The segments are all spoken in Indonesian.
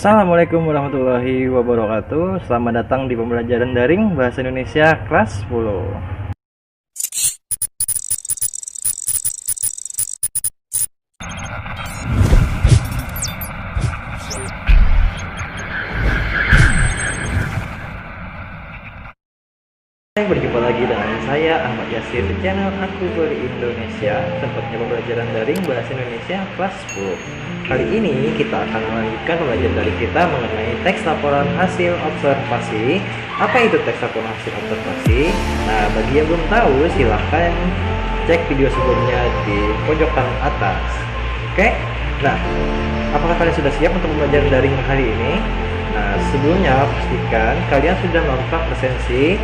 Assalamualaikum warahmatullahi wabarakatuh. Selamat datang di pembelajaran daring Bahasa Indonesia kelas 10. Berjumpa lagi dengan saya Ahmad Yasir di channel Aku Berindonesia, tempatnya pembelajaran daring Bahasa Indonesia kelas 10. Kali ini kita akan melanjutkan pembelajaran daring kita mengenai teks laporan hasil observasi. Apa itu teks laporan hasil observasi? Nah, bagi yang belum tahu silahkan cek video sebelumnya di pojokan atas. Oke? Nah, apakah kalian sudah siap untuk pembelajaran daring hari ini? Nah, sebelumnya pastikan kalian sudah melakukan presensi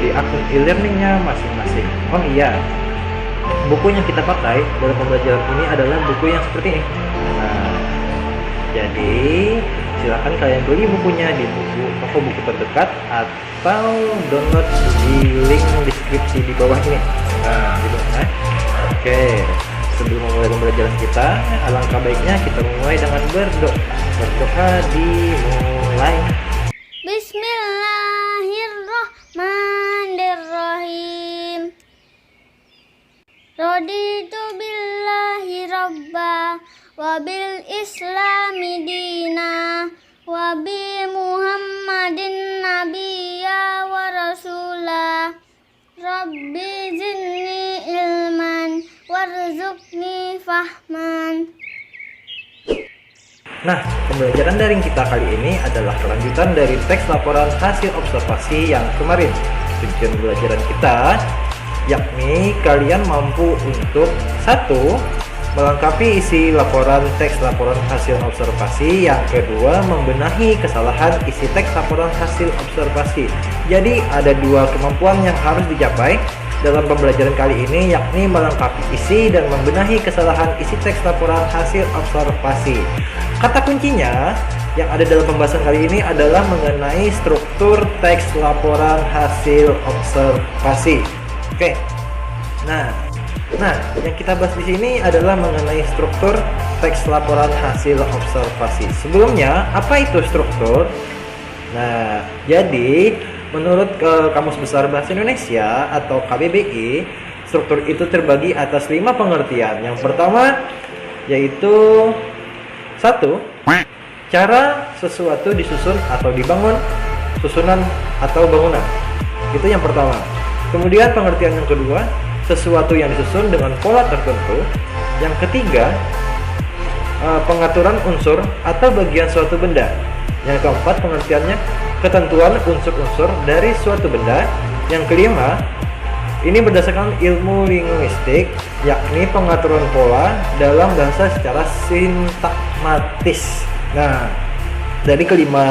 di akun e-learningnya masing-masing. Oh iya, buku yang kita pakai dalam pembelajaran ini adalah buku yang seperti ini. Nah, jadi silakan kalian beli bukunya di toko buku terdekat atau download di link deskripsi di bawah ini. Nah, gitu ya. Oke, sebelum memulai pembelajaran kita, alangkah baiknya kita mulai dengan berdoa. Berdoa dimulai. Bismillahirrahmanirrahim. Raditu billahi rabba wa bil islami dina wa bi muhammadin nabiyya wa rasulah. Rabbi zidni ilman warzuqni fahman. Nah, pembelajaran daring kita kali ini adalah kelanjutan dari teks laporan hasil observasi yang kemarin. Tujuan pembelajaran kita yakni kalian mampu untuk satu, melengkapi isi laporan teks laporan hasil observasi. Yang kedua, membenahi kesalahan isi teks laporan hasil observasi. Jadi ada dua kemampuan yang harus dicapai dalam pembelajaran kali ini, yakni melengkapi isi dan membenahi kesalahan isi teks laporan hasil observasi. Kata kuncinya yang ada dalam pembahasan kali ini adalah mengenai struktur teks laporan hasil observasi. Oke. Nah, yang kita bahas di sini adalah mengenai struktur teks laporan hasil observasi. Sebelumnya, apa itu struktur? Nah, jadi menurut Kamus Besar Bahasa Indonesia atau KBBI, struktur itu terbagi atas 5 pengertian. Yang pertama yaitu 1. Cara sesuatu disusun atau dibangun, susunan atau bangunan. Itu yang pertama. Kemudian pengertian yang kedua, sesuatu yang disusun dengan pola tertentu. Yang ketiga, pengaturan unsur atau bagian suatu benda. Yang keempat pengertiannya, ketentuan unsur-unsur dari suatu benda. Yang kelima, ini berdasarkan ilmu linguistik, yakni pengaturan pola dalam bahasa secara sintakmatis. Nah, dari kelima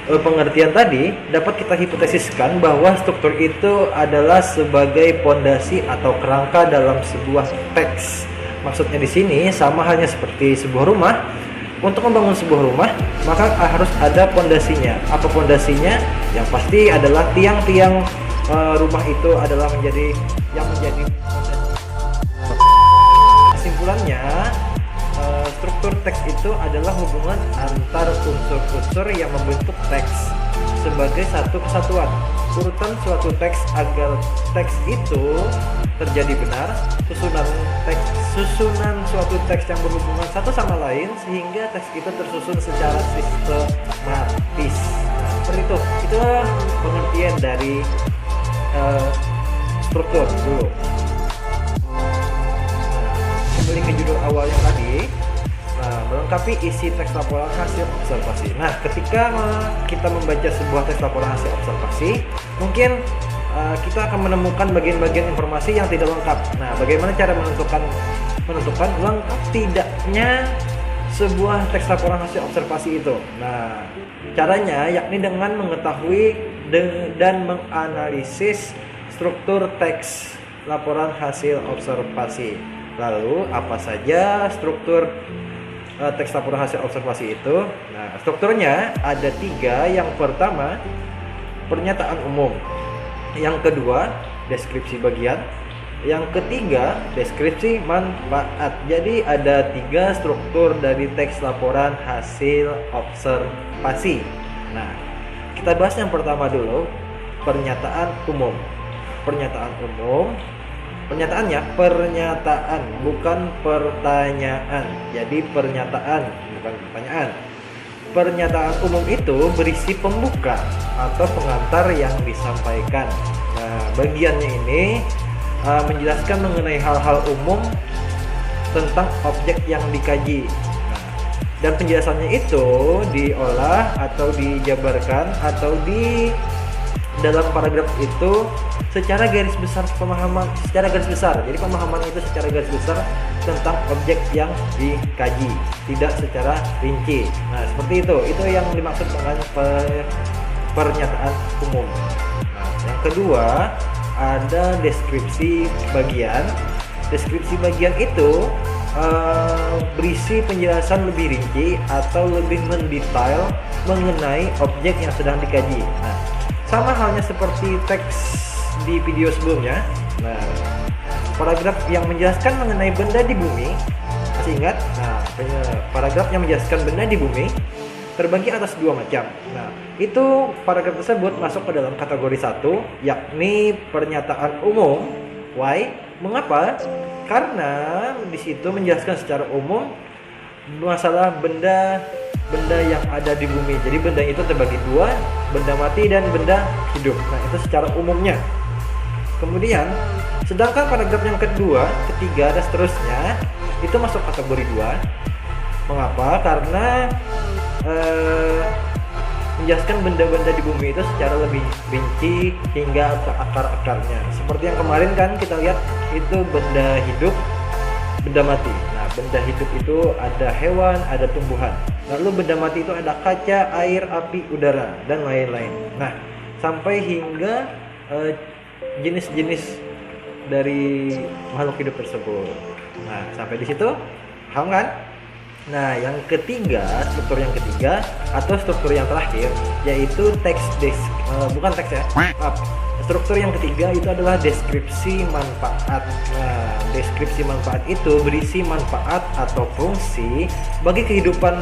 pengertian tadi dapat kita hipotesiskan bahwa struktur itu adalah sebagai pondasi atau kerangka dalam sebuah teks. Maksudnya di sini sama halnya seperti sebuah rumah. Untuk membangun sebuah rumah, maka harus ada pondasinya. Apa pondasinya? Yang pasti adalah tiang-tiang rumah itu adalah menjadi pondasi. Kesimpulannya, struktur teks itu adalah hubungan antar unsur-unsur yang membentuk teks sebagai satu kesatuan. Urutan suatu teks agar teks itu terjadi benar, susunan suatu teks yang berhubungan satu sama lain sehingga teks itu tersusun secara sistematis. Nah, seperti itu. Itu pengertian dari struktur dulu. Kembali ke judul awal yang tadi. Melengkapi isi teks laporan hasil observasi. Nah, ketika kita membaca sebuah teks laporan hasil observasi, mungkin kita akan menemukan bagian-bagian informasi yang tidak lengkap. Nah, bagaimana cara menentukan lengkap tidaknya sebuah teks laporan hasil observasi itu? Nah, caranya yakni dengan mengetahui dan menganalisis struktur teks laporan hasil observasi. Lalu, apa saja struktur teks laporan hasil observasi itu? Nah, strukturnya ada 3. Yang pertama, pernyataan umum. Yang kedua, deskripsi bagian. Yang ketiga, deskripsi manfaat. Jadi ada 3 struktur dari teks laporan hasil observasi. Nah, kita bahas yang pertama dulu, pernyataan umum. Pernyataan umum, pernyataannya pernyataan bukan pertanyaan. Jadi pernyataan bukan pertanyaan. Pernyataan umum itu berisi pembuka atau pengantar yang disampaikan. Nah, bagiannya ini menjelaskan mengenai hal-hal umum tentang objek yang dikaji. Nah, dan penjelasannya itu diolah atau dijabarkan atau di dalam paragraf itu secara garis besar pemahaman, secara garis besar. Jadi pemahaman itu secara garis besar tentang objek yang dikaji, tidak secara rinci. Nah, seperti itu. Itu yang dimaksud dengan pernyataan umum. Nah, yang kedua ada deskripsi bagian. Deskripsi bagian itu berisi penjelasan lebih rinci atau lebih mendetail mengenai objek yang sedang dikaji. Nah, sama halnya seperti teks di video sebelumnya. Nah, paragraf yang menjelaskan mengenai benda di bumi, masih ingat? Nah, paragraf yang menjelaskan benda di bumi terbagi atas 2 macam. Nah, itu paragraf tersebut masuk ke dalam kategori 1, yakni pernyataan umum. Why? Mengapa? Karena di situ menjelaskan secara umum masalah benda yang ada di bumi. Jadi benda itu terbagi 2, benda mati dan benda hidup. Nah, itu secara umumnya. Kemudian, sedangkan paragraf yang kedua, ketiga, dan seterusnya itu masuk kategori 2. Mengapa? Karena menjelaskan benda-benda di bumi itu secara lebih rinci hingga ke akar-akarnya. Seperti yang kemarin kan kita lihat itu benda hidup, benda mati. Nah, benda hidup itu ada hewan, ada tumbuhan. Lalu benda mati itu ada kaca, air, api, udara, dan lain-lain. Nah, sampai hingga jenis-jenis dari makhluk hidup tersebut. Nah, sampai di situ paham kan? Nah, yang ketiga, struktur yang ketiga atau struktur yang terakhir yaitu bukan teks ya. Maaf. Struktur yang ketiga itu adalah deskripsi manfaat. Nah, deskripsi manfaat itu berisi manfaat atau fungsi bagi kehidupan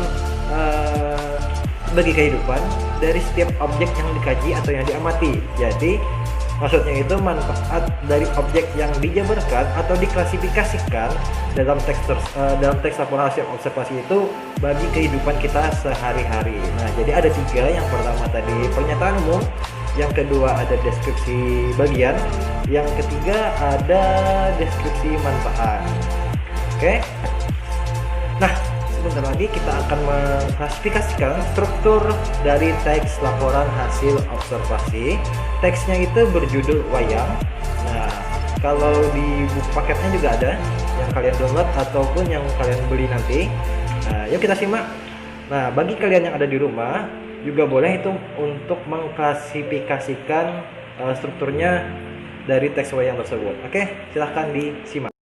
dari setiap objek yang dikaji atau yang diamati. Jadi maksudnya itu manfaat dari objek yang dijabarkan atau diklasifikasikan dalam teks laporan hasil observasi itu bagi kehidupan kita sehari-hari. Nah, jadi ada 3. Yang pertama tadi pernyataan umum, yang kedua ada deskripsi bagian, yang ketiga ada deskripsi manfaat. Oke. Nah, sebentar lagi kita akan mengklasifikasikan struktur dari teks laporan hasil observasi. Teksnya itu berjudul wayang. Nah, kalau di buku paketnya juga ada yang kalian download ataupun yang kalian beli nanti. Nah, yuk kita simak. Nah, bagi kalian yang ada di rumah juga boleh itu untuk mengklasifikasikan strukturnya dari teks wayang tersebut. Oke, silahkan disimak.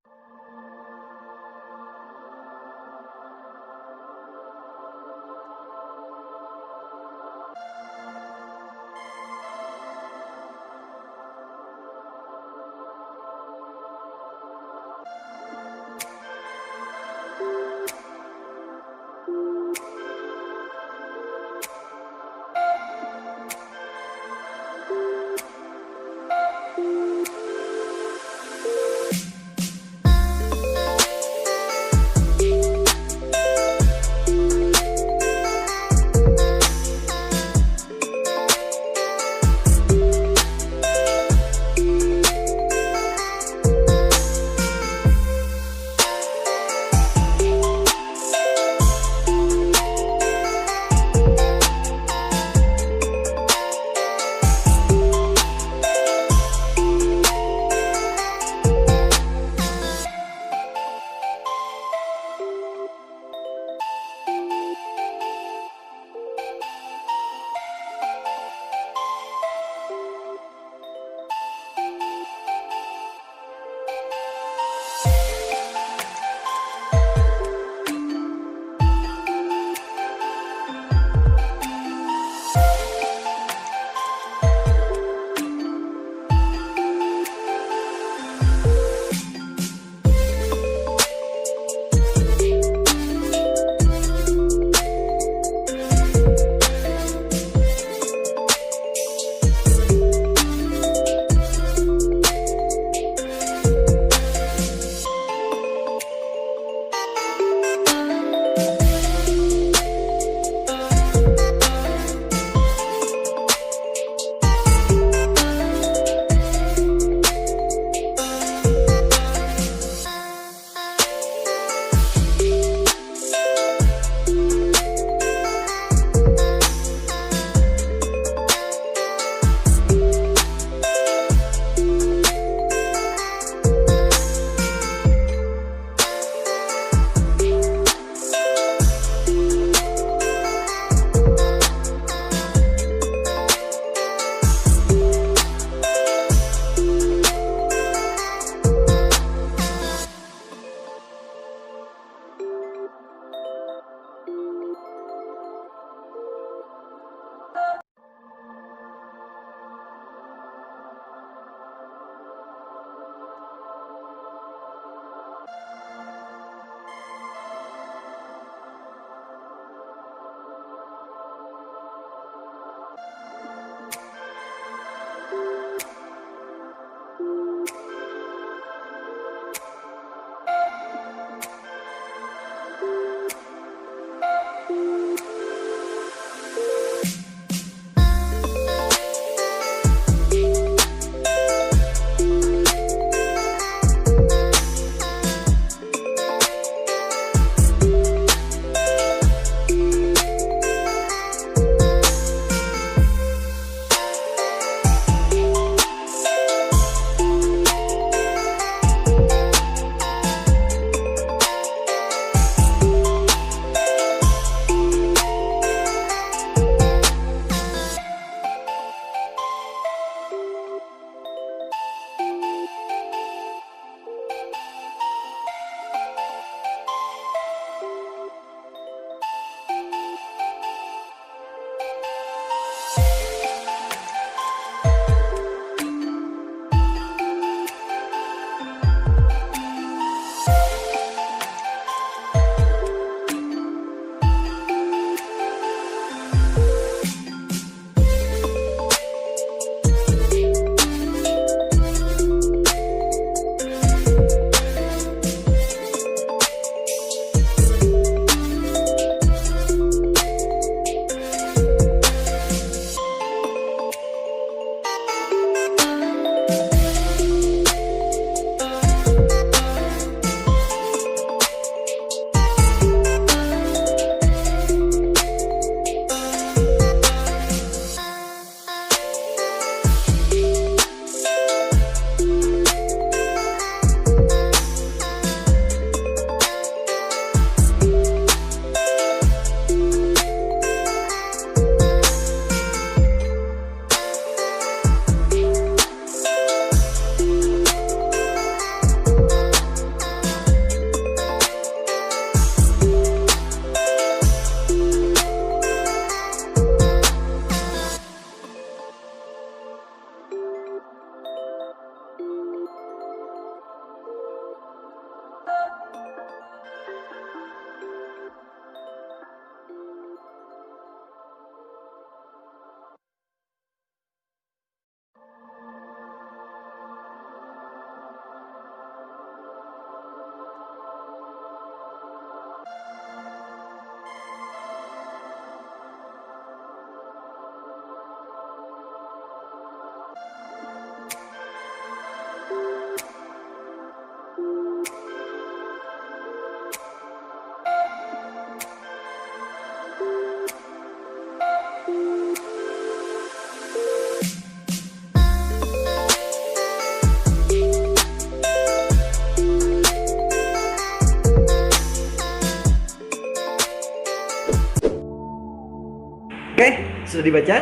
Oke, sudah dibaca?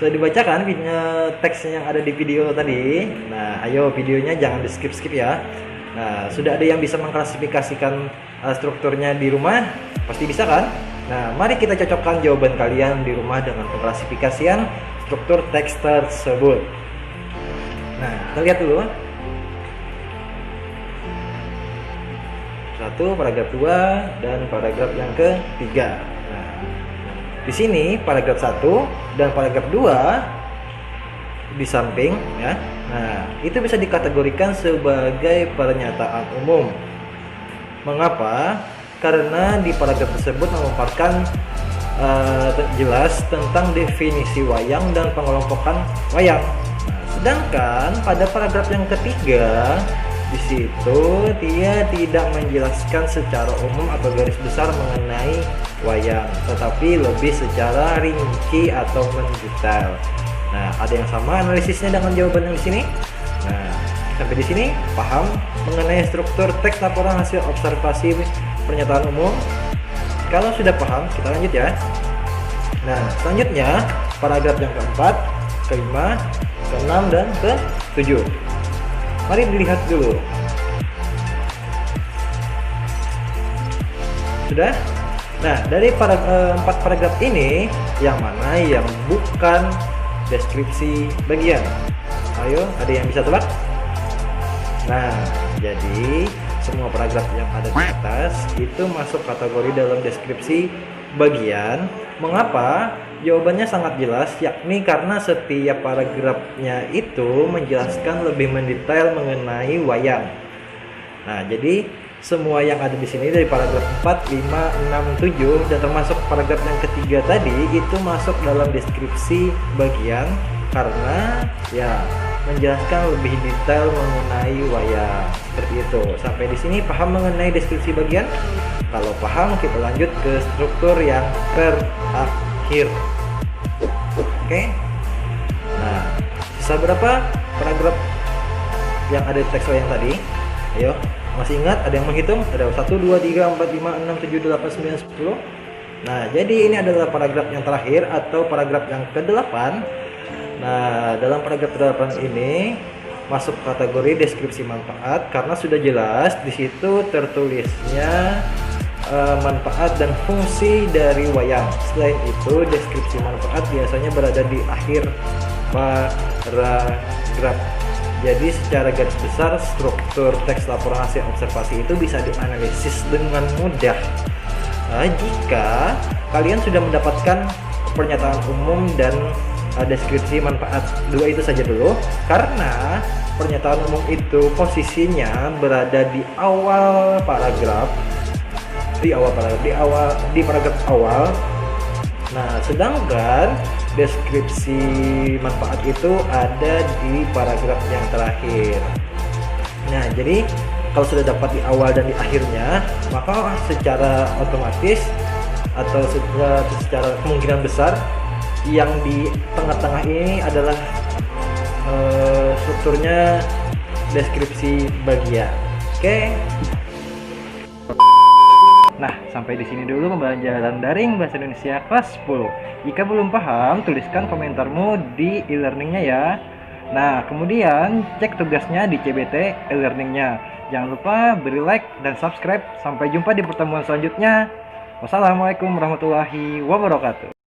Sudah dibaca kan teks yang ada di video tadi? Nah, ayo videonya jangan di skip-skip ya. Nah, sudah ada yang bisa mengklasifikasikan strukturnya di rumah? Pasti bisa kan? Nah, mari kita cocokkan jawaban kalian di rumah dengan pengklasifikasian struktur teks tersebut. Nah, kita lihat dulu. Satu, paragraf 2, dan paragraf yang ketiga. Nah, di sini paragraf 1 dan paragraf 2 di samping ya. Nah, itu bisa dikategorikan sebagai pernyataan umum. Mengapa? Karena di paragraf tersebut memaparkan jelas tentang definisi wayang dan pengelompokan wayang. Nah, sedangkan pada paragraf yang ketiga di situ dia tidak menjelaskan secara umum atau garis besar mengenai wayang, tetapi lebih secara rinci atau mendetail. Nah, ada yang sama analisisnya dengan jawaban yang di sini. Nah, sampai di sini paham mengenai struktur teks laporan hasil observasi pernyataan umum? Kalau sudah paham, kita lanjut ya. Nah, selanjutnya paragraf yang keempat, kelima, keenam, dan ketujuh. Mari dilihat dulu. Sudah? Nah, dari empat paragraf ini, yang mana yang bukan deskripsi bagian? Ayo, ada yang bisa tebak? Nah, jadi semua paragraf yang ada di atas itu masuk kategori dalam deskripsi bagian. Mengapa? Jawabannya sangat jelas, yakni karena setiap paragrafnya itu menjelaskan lebih mendetail mengenai wayang. Nah, jadi semua yang ada di sini dari paragraf 4, 5, 6, 7 dan termasuk paragraf yang ketiga tadi itu masuk dalam deskripsi bagian karena ya menjelaskan lebih detail mengenai wayang. Seperti itu. Sampai di sini paham mengenai deskripsi bagian? Kalau paham, kita lanjut ke struktur yang terakhir. Oke. Nah, sisa berapa paragraf yang ada di teks wayang tadi? Ayo, masih ingat? Ada yang menghitung? Ada 1, 2, 3, 4, 5, 6, 7, 8, 9, 10. Nah, jadi ini adalah paragraf yang terakhir atau paragraf yang ke-8. Nah, dalam paragraf ke-8 ini masuk kategori deskripsi manfaat karena sudah jelas di situ tertulisnya manfaat dan fungsi dari wayang. Selain itu, deskripsi manfaat biasanya berada di akhir paragraf. Jadi secara garis besar struktur teks laporan hasil observasi itu bisa dianalisis dengan mudah jika kalian sudah mendapatkan pernyataan umum dan deskripsi manfaat. Dua itu saja dulu, karena pernyataan umum itu posisinya berada di awal paragraf, di paragraf awal. Nah, sedangkan deskripsi manfaat itu ada di paragraf yang terakhir. Nah, jadi kalau sudah dapat di awal dan di akhirnya, maka secara otomatis atau secara kemungkinan besar yang di tengah-tengah ini adalah strukturnya deskripsi bagian. Oke. Nah, sampai di sini dulu pembelajaran daring bahasa Indonesia kelas 10. Jika belum paham, tuliskan komentarmu di e-learningnya ya. Nah, kemudian cek tugasnya di CBT e-learningnya. Jangan lupa beri like dan subscribe. Sampai jumpa di pertemuan selanjutnya. Wassalamualaikum warahmatullahi wabarakatuh.